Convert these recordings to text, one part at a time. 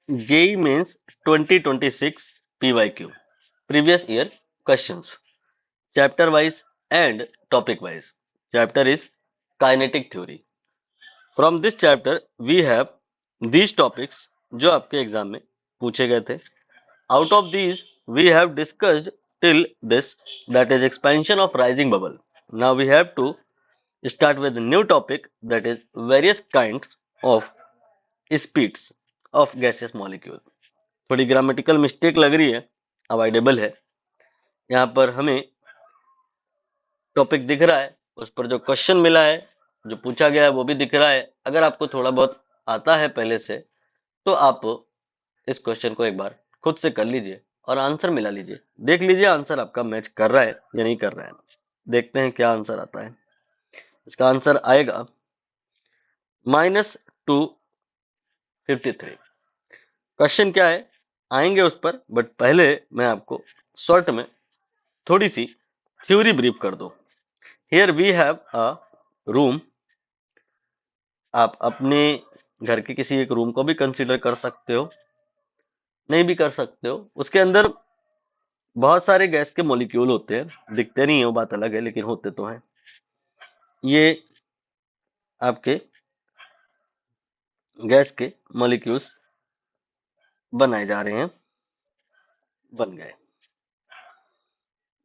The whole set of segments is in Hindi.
JEE Mains 2026 PYQ Previous Year Questions Chapter Wise and Topic Wise. Chapter is Kinetic Theory. From this chapter we have these topics जो आपके एग्जाम में पूछे गए थे. Out of these we have discussed till this, that is expansion of rising bubble. Now we have to start with a new topic, that is various kinds of speeds of gaseous molecule. थोड़ी ग्रामेटिकल मिस्टेक लग रही है, अवॉइडेबल है. यहाँ पर हमें टॉपिक दिख रहा है, उस पर जो क्वेश्चन मिला है, जो पूछा गया है वो भी दिख रहा है. अगर आपको थोड़ा बहुत आता है पहले से, तो आप इस क्वेश्चन को एक बार खुद से कर लीजिए और आंसर मिला लीजिए. देख लीजिए आंसर आपका मैच कर रहा है या नहीं कर रहा है. देखते हैं क्या आंसर आता है. इसका आंसर आएगा -253. क्वेश्चन क्या है आएंगे उस पर, बट पहले मैं आपको शॉर्ट में थोड़ी सी थ्योरी ब्रीफ कर दूं. Here we have a room. आप अपने घर के किसी एक रूम को भी कंसीडर कर सकते हो, नहीं भी कर सकते हो. उसके अंदर बहुत सारे गैस के मॉलिक्यूल होते हैं, दिखते नहीं है वो बात अलग है, लेकिन होते तो हैं. ये आपके गैस के मॉलिक्यूल्स बनाए जा रहे हैं, बन गए.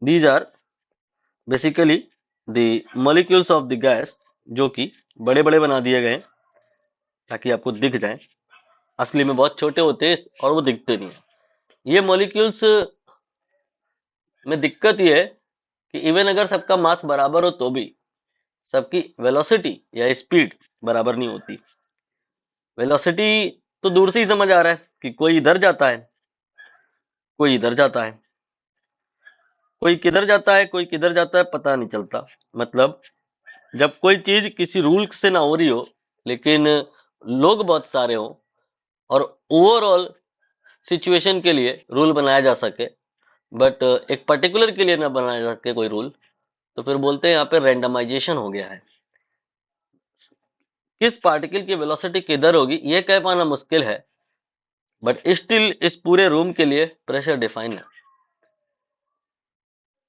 These are basically the molecules of the gas, जो कि बड़े बड़े बना दिए गए ताकि आपको दिख जाए. असली में बहुत छोटे होते हैं और वो दिखते नहीं है. ये मॉलिक्यूल्स में दिक्कत ये है कि इवन अगर सबका मास बराबर हो तो भी सबकी वेलोसिटी या स्पीड बराबर नहीं होती. वेलोसिटी तो दूर से ही समझ आ रहा है कि कोई इधर जाता है, कोई इधर जाता है, कोई किधर जाता है, कोई किधर जाता है, पता नहीं चलता. मतलब जब कोई चीज किसी रूल से ना हो रही हो, लेकिन लोग बहुत सारे हो और ओवरऑल सिचुएशन के लिए रूल बनाया जा सके, बट एक पर्टिकुलर के लिए ना बनाया जा सके कोई रूल, तो फिर बोलते हैं यहाँ पे रैंडमाइजेशन हो गया है. किस पार्टिकल की वेलोसिटी किधर होगी ये कह पाना मुश्किल है, बट स्टिल इस पूरे रूम के लिए प्रेशर डिफाइन है.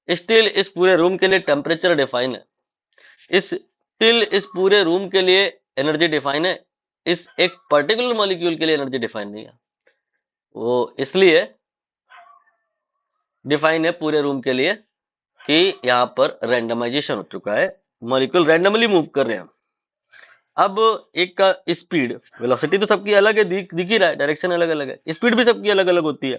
स्टिल इस पूरे रूम के लिए टेम्परेचर डिफाइन है. स्टिल इस पूरे रूम के लिए एनर्जी डिफाइन है. इस एक पर्टिकुलर मॉलिक्यूल के लिए एनर्जी डिफाइन नहीं है. वो इसलिए डिफाइन है पूरे रूम के लिए कि यहाँ पर रैंडमाइजेशन हो चुका है, मॉलिक्यूल रैंडमली मूव कर रहे हैं. अब एक का स्पीड, वेलोसिटी तो सबकी अलग है, दिख ही रहा है, डायरेक्शन अलग अलग है. स्पीड भी सबकी अलग अलग होती है.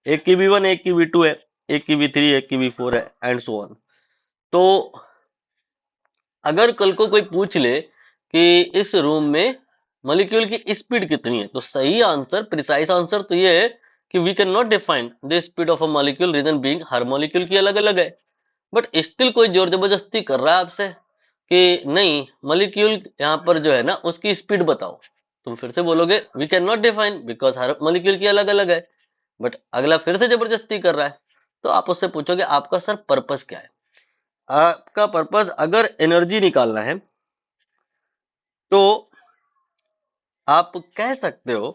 एक की v1 एक की v2 है, एक की v3 एक की v4 है, एंड सो ऑन. तो अगर कल को कोई पूछ ले कि इस रूम में मॉलिक्यूल की स्पीड कितनी है, तो सही आंसर, प्रिसाइज आंसर तो ये है कि we can not define the speed of a molecule, reason being हर मॉलिक्यूल की अलग अलग है. बट स्टिल कोई जोर जबरदस्ती कर रहा है आपसे कि नहीं मॉलिक्यूल यहाँ पर जो है ना उसकी स्पीड बताओ. तुम फिर से बोलोगे we can not define because हर मॉलिक्यूल की अलग अलग है. बट अगला फिर से जबरदस्ती कर रहा है, तो आप उससे पूछोगे आपका सर पर्पस क्या है. आपका पर्पस अगर एनर्जी निकालना है तो आप कह सकते हो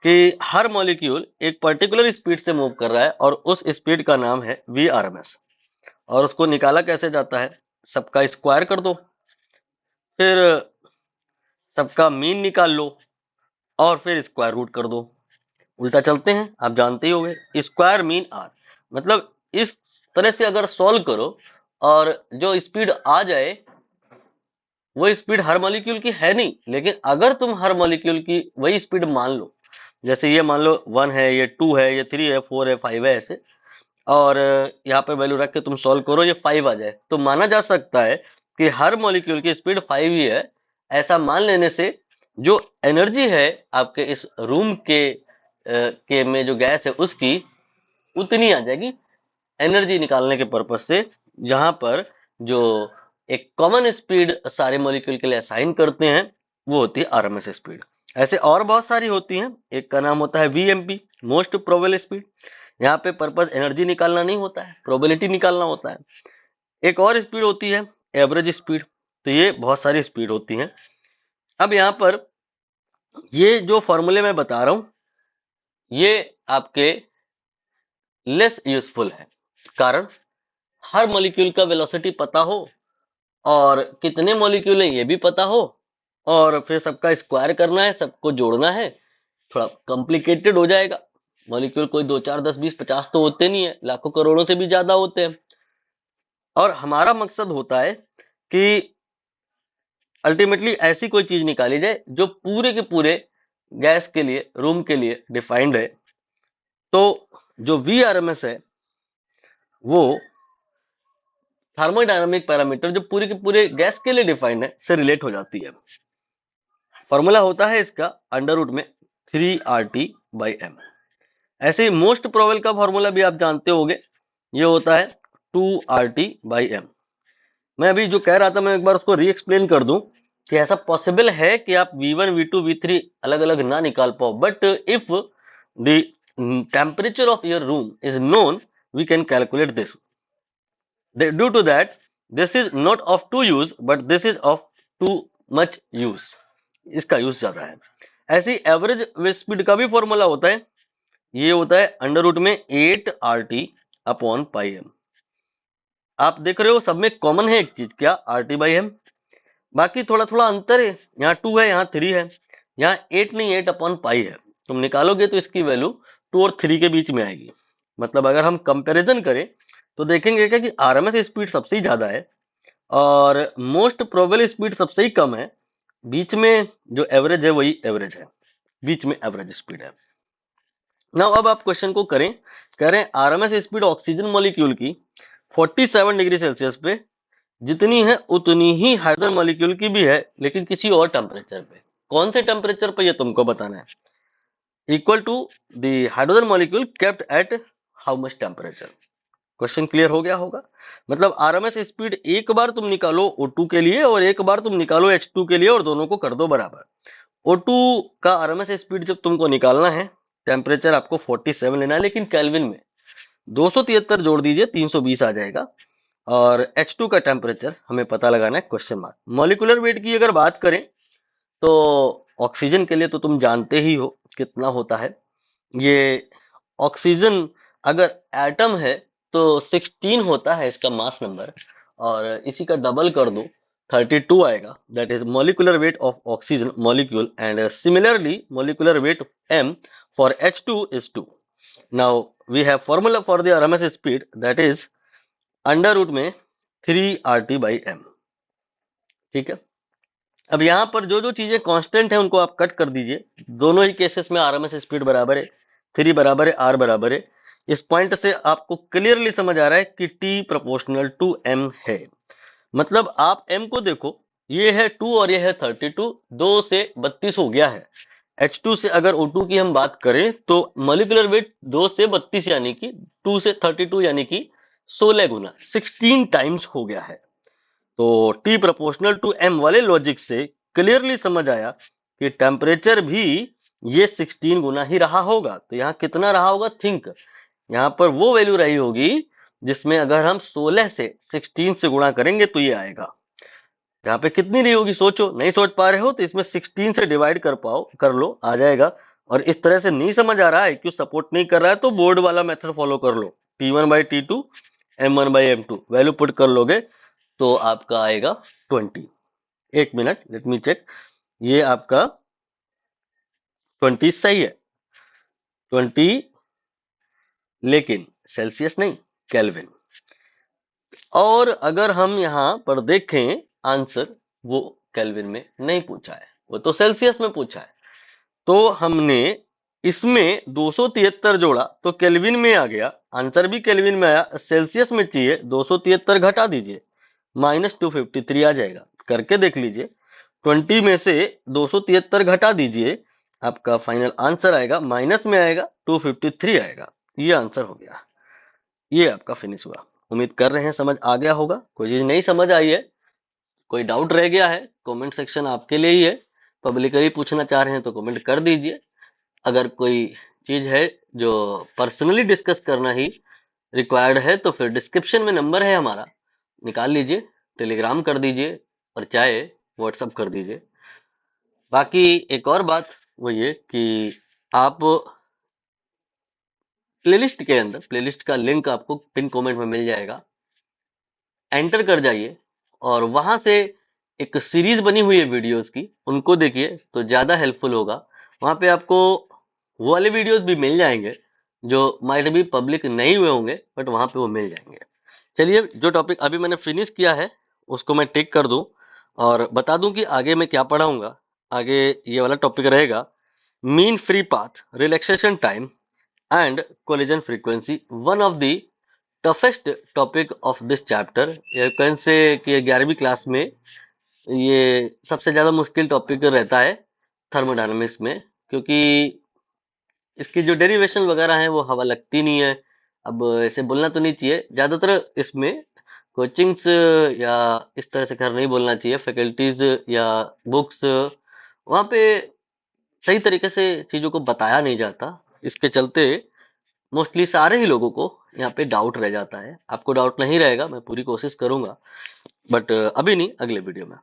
कि हर मॉलिक्यूल एक पर्टिकुलर स्पीड से मूव कर रहा है और उस स्पीड का नाम है Vrms. और उसको निकाला कैसे जाता है, सबका स्क्वायर कर दो, फिर सबका मीन निकाल लो और फिर स्क्वायर रूट कर दो. उल्टा चलते हैं, आप जानते ही होंगे, स्क्वायर मीन आर. मतलब इस तरह से अगर सॉल्व करो और जो स्पीड आ जाए वो स्पीड हर मॉलिक्यूल की है नहीं, लेकिन अगर तुम हर मॉलिक्यूल की वही स्पीड मान लो, जैसे ये मान लो 1 है, ये 2 है, ये 3 है, 4 है, 5 है, ऐसे, और यहाँ पे वैल्यू रख के तुम सॉल्व करो, ये 5 आ जाए, तो माना जा सकता है कि हर मॉलिक्यूल की स्पीड 5 ही है. ऐसा मान लेने से जो एनर्जी है आपके इस रूम के में जो गैस है उसकी उतनी आ जाएगी एनर्जी निकालने के पर्पज से, जहां पर जो एक कॉमन स्पीड सारे मॉलिक्यूल के लिए असाइन करते हैं वो होती है आरएमएस स्पीड. ऐसे और बहुत सारी होती हैं. एक का नाम होता है वीएमपी, मोस्ट प्रोबेबल स्पीड. यहाँ पे पर्पज एनर्जी निकालना नहीं होता है, प्रोबेबिलिटी निकालना होता है. एक और स्पीड होती है एवरेज स्पीड. तो ये बहुत सारी स्पीड होती हैं. अब यहाँ पर ये जो फॉर्मूले मैं बता रहा हूँ ये आपके लेस यूजफुल है, कारण हर मॉलिक्यूल का वेलोसिटी पता हो और कितने मॉलिक्यूल है ये भी पता हो, और फिर सबका स्क्वायर करना है, सबको जोड़ना है, थोड़ा कॉम्प्लिकेटेड हो जाएगा। मॉलिक्यूल कोई 2 4 10 20 50 तो होते नहीं है, लाखों करोड़ों से भी ज्यादा होते हैं। और हमारा मकसद होता है कि अल्टीमेटली ऐसी कोई चीज निकाली जाए जो पूरे के पूरे गैस के लिए, रूम के लिए डिफाइंड है। तो जो वी आर एम एस है वो थर्मोडायनामिक पैरामीटर जो पूरे के पूरे गैस के लिए डिफाइंड है से रिलेट हो जाती है। फॉर्मूला होता है इसका अंडर रूट में 3RT/m। ऐसे ही मोस्ट प्रोबेबल का फॉर्मूला भी आप जानते होंगे, ये होता है 2RT/m। मैं अभी जो कह रहा था मैं एक बार उसको री एक्सप्लेन कर दूं कि ऐसा पॉसिबल है कि आप V1 V2 V3 अलग अलग ना निकाल पाओ, but if the temperature of your room is known we can calculate this. Due to that this is not of too use but this is of too much use, इसका यूज ज्यादा है। ऐसी एवरेज स्पीड का भी फॉर्मूला होता है, ये होता है अंडर रूट में 8RT/m। आप देख रहे हो सब में कॉमन है एक चीज, क्या? RT/m। बाकी थोड़ा थोड़ा अंतर है, यहाँ 2 है, यहाँ 3 है, यहाँ 8 नहीं 8/पाई है। तुम निकालोगे तो इसकी वैल्यू 2 और 3 के बीच में आएगी। मतलब अगर हम कंपैरिजन करें तो देखेंगे क्या कि आरएमएस स्पीड सबसे ही ज्यादा है और मोस्ट प्रोबेबल स्पीड सबसे ही कम है। बीच में जो एवरेज है वही एवरेज है, बीच में एवरेज स्पीड है। नाउ अब आप क्वेश्चन को करें, कह रहे हैं आरएमएस स्पीड ऑक्सीजन मॉलिक्यूल की 47 डिग्री सेल्सियस पे जितनी है उतनी ही हाइड्रोजन मॉलिक्यूल की भी है, लेकिन किसी और टेम्परेचर पे। कौन से टेम्परेचर पे ये तुमको बताना है। Equal to the hydrogen molecule kept at how much temperature. Question clear हो गया होगा। मतलब आरएमएस स्पीड एक बार तुम निकालो O2 के लिए और एक बार तुम निकालो H2 के लिए और दोनों को कर दो बराबर। O2 का आरएमएस स्पीड जब तुमको निकालना है, टेम्परेचर आपको 47 लेना है, लेकिन केल्विन में 273 जोड़ दीजिए 320 आ जाएगा। और H2 का टेम्परेचर हमें पता लगाना है, क्वेश्चन मार्क। मॉलिक्यूलर वेट की अगर बात करें तो ऑक्सीजन के लिए तो तुम जानते ही हो कितना होता है। ये ऑक्सीजन अगर एटम है तो 16 होता है इसका मास नंबर, और इसी का डबल कर दो 32 आएगा। That is molecular weight of oxygen molecule, and similarly molecular weight m for H2 is 2। Now we have formula for the RMS speed, that is under root में 3RT/m। ठीक है। अब यहाँ पर जो जो चीजें कांस्टेंट है उनको आप कट कर दीजिए। दोनों ही केसेस में आरएमएस स्पीड बराबर है, 3 बराबर है, R बराबर है। इस पॉइंट से आपको क्लियरली समझ आ रहा है कि T प्रोपोर्शनल टू M है। मतलब आप M को देखो, ये है 2 और ये है 32, 2 से 32 हो गया है। H2 से अगर O2 की हम बात करें तो मॉलिक्यूलर वेट 2 से 32 यानी कि 2 से 32 यानी कि 16 गुना, 16 टाइम्स हो गया है। तो T प्रोपोर्शनल टू M वाले लॉजिक से क्लियरली समझ आया कि टेम्परेचर भी ये 16 गुना ही रहा होगा। तो यहाँ कितना रहा होगा, थिंक यहाँ पर वो वैल्यू रही होगी जिसमें अगर हम 16 से 16 से गुणा करेंगे तो ये आएगा। यहाँ पे कितनी रही होगी सोचो, नहीं सोच पा रहे हो तो इसमें 16 से डिवाइड कर लो, आ जाएगा। और इस तरह से नहीं समझ आ रहा है, क्यों सपोर्ट नहीं कर रहा है, तो बोर्ड वाला मेथड फॉलो कर लो। T1/T2 M1/M2 वैल्यू पुट कर लोगे तो आपका आएगा 20। एक मिनट, लेट मी चेक, ये आपका 20 सही है, 20, लेकिन सेल्सियस नहीं, केल्विन। और अगर हम यहाँ पर देखें आंसर, वो केल्विन में नहीं पूछा है, वो तो सेल्सियस में पूछा है। तो हमने इसमें 273 जोड़ा तो केल्विन में आ गया, आंसर भी केल्विन में आया। सेल्सियस में चाहिए, 273 घटा दीजिए, -253 आ जाएगा। करके देख लीजिए, 20 में से 273 घटा दीजिए, आपका फाइनल आंसर आएगा, माइनस में आएगा 253 आएगा। ये आंसर हो गया, ये आपका फिनिश हुआ। उम्मीद कर रहे हैं समझ आ गया होगा। कोई चीज नहीं समझ आई है, कोई डाउट रह गया है, कमेंट सेक्शन आपके लिए ही है। पब्लिकली पूछना चाह रहे हैं तो कमेंट कर दीजिए। अगर कोई चीज है जो पर्सनली डिस्कस करना ही रिक्वायर्ड है तो फिर डिस्क्रिप्शन में नंबर है हमारा, निकाल लीजिए, टेलीग्राम कर दीजिए और चाहे व्हाट्सअप कर दीजिए। बाकी एक और बात वो ये कि आप प्लेलिस्ट के अंदर, प्लेलिस्ट का लिंक आपको पिन कमेंट में मिल जाएगा, एंटर कर जाइए और वहां से एक सीरीज बनी हुई है वीडियोस की, उनको देखिए तो ज्यादा हेल्पफुल होगा। वहां पे आपको वो वाले वीडियोस भी मिल जाएंगे जो माइट भी पब्लिक नहीं हुए होंगे, बट वहां पे वो मिल जाएंगे। चलिए, जो टॉपिक अभी मैंने फिनिश किया है उसको मैं टिक कर दूं और बता दूं कि आगे मैं क्या पढ़ाऊंगा। आगे ये वाला टॉपिक रहेगा, mean free path, relaxation time and collision frequency, one of the toughest topic of this chapter. ये कैन से कि 11वीं क्लास में ये सबसे ज्यादा मुश्किल टॉपिक रहता है थर्मोडायनामिक्स में, क्योंकि इसकी जो डेरिवेशन वगैरह है वो हवा लगती नहीं है। अब ऐसे बोलना तो नहीं चाहिए, ज्यादातर इसमें कोचिंग्स या इस तरह से खैर नहीं बोलना चाहिए, फैकल्टीज या बुक्स वहाँ पे सही तरीके से चीजों को बताया नहीं जाता। इसके चलते मोस्टली सारे ही लोगों को यहाँ पे डाउट रह जाता है। आपको डाउट नहीं रहेगा, मैं पूरी कोशिश करूंगा, बट अभी नहीं, अगले वीडियो में।